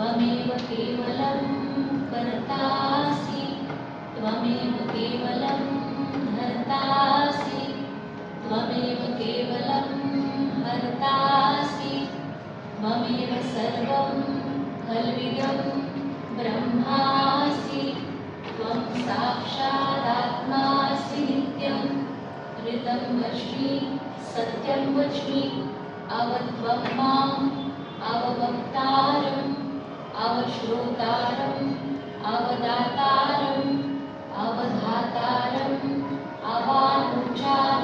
त्वमेव केवलं कर्तासि त्वमेव केवलं धर्तासि त्वमेव केवलं हर्तासि त्वमेव सर्वं खल्विदं ब्रह्मासि त्वं साक्षादात्मासि नित्यं ऋतं वच्मि सत्यं वच्मि अवत्वं माम् अववक्तारम् अवश्रोतारम् अवदातारम् अवधातारम् अवानुचानमवशिष्टम्.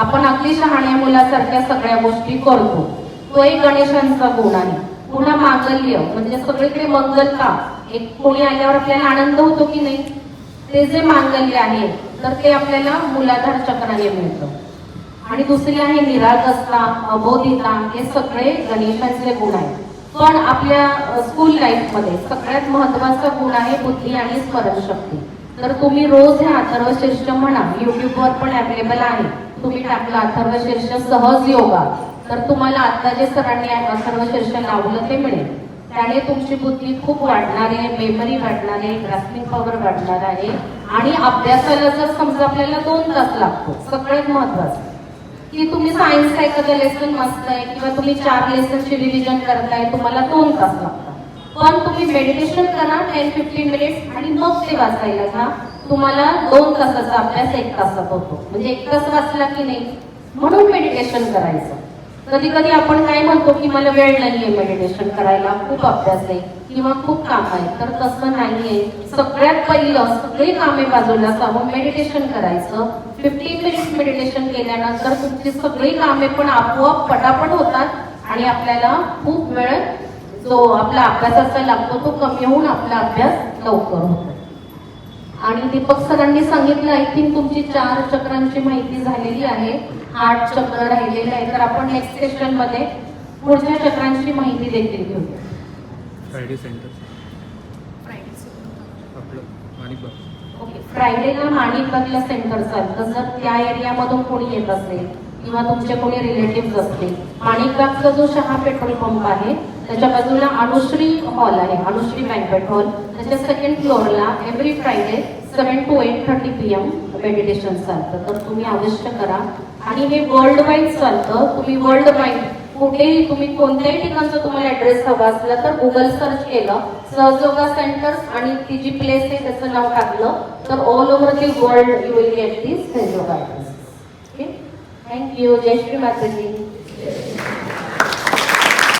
आपण अगदी शहाण्या मुलासारख्या सगळ्या गोष्टी करतो. तो एक गणेशांचा गुण आहे. पुन्हा मांगल्य म्हणजे सगळीकडे मंगलता. एक कोणी आल्यावर आपल्याला आनंद होतो की नाही, ते जे मांगल्य आहे तर ते आपल्याला मूलाधार चक्राने मिळतं. आणि दुसरी आहे निरागसता, अबोधिता. हे सगळे गणेशांचे गुण आहेत. पण आपल्या स्कूल लाईफ मध्ये सगळ्यात महत्वाचा गुण आहे बुद्धी आणि स्मरणशक्ती. तर तुम्ही रोज हे अथर्वशीर्ष म्हणा, युट्यूबवर पण अवेलेबल आहे. तुम्ही टाकला अथर्वशीर्ष सहज योगा तर तुम्हाला आता जे सरांनी अथर्वशीर्ष लावलं ते मिळेल. त्याने तुमची बुद्धी खूप वाढणार आहे, मेमरी वाढणार आहे, ग्रास्पिंग पॉवर वाढणार आहे. आणि अभ्यासाला जर समजा आपल्याला 2 तास लागतो, सगळ्यात महत्वाचं की तुम्ही सायन्सचा एखादा लेसन मस्त आहे किंवा तुम्ही 4 लेसनची रिव्हिजन करताय, तुम्हाला 2 तास लागतात. पण तुम्ही मेडिटेशन करा 10-15 मिनिट्स आणि मग ते वाचायला घ्या. तुम्हाला 2 तासाचा अभ्यास 1 तासात होतो. म्हणजे 1 तास वाचला की नाही, म्हणून मेडिटेशन करायचं. कधी कधी आपण काय म्हणतो की मला वेळ नाहीये मेडिटेशन करायला, खूप अभ्यास आहे किंवा खूप काम आहे. तर तसं नाहीये. सगळ्यात पहिलं सगळी कामे बाजूला सारून मेडिटेशन करायचं. 15 मिनिट्स मेडिटेशन केल्यानंतर तुमची सगळी कामे पण आपोआप पटापट होतात आणि आपल्याला खूप वेळ जो आपला अभ्यासाचा लागतो तो कमी होऊन आपला अभ्यास लवकर होतो. आणि दीपक सरांनी सांगितलं, आय थिंक तुमची 4 चक्रांची माहिती झालेली आहे. 8 चक्र राहिलेले आहे. तर आपण नेक्स्ट सेशन मध्ये पुढच्या चक्रांची माहिती देखील घेऊया. फ्रायडे सेंटर आपलं माणिकबाग. ओके, फ्रायडेला माणिकबागला सेंटर चालतं. जर त्या एरियामधून कोणी येत असेल किंवा तुमचे कोणी रिलेटिव्ह असतील, माणिकबागचा जो शहा पेट्रोल पंप आहे त्याच्या बाजूला अनुश्री हॉल आहे, अनुश्री बँक्वेट हॉल. त्याच्या 2nd फ्लोअरला every Friday 7 to 8:30 PM meditation चालतं. तर तुम्ही अवश्य करा. आणि हे वर्ल्ड वाईड चालतं. तुम्ही वर्ल्ड वाईड कुठेही तुम्ही कोणत्याही ठिकाणचा तुम्हाला ऍड्रेस हवा असला तर गुगल सर्च केलं सहजयोगा सेंटर्स आणि ती जी प्लेस आहे त्याचं नाव टाकलं तर all over the world you will get this Sahajayoga address. Okay, thank you. जय श्री माताजी.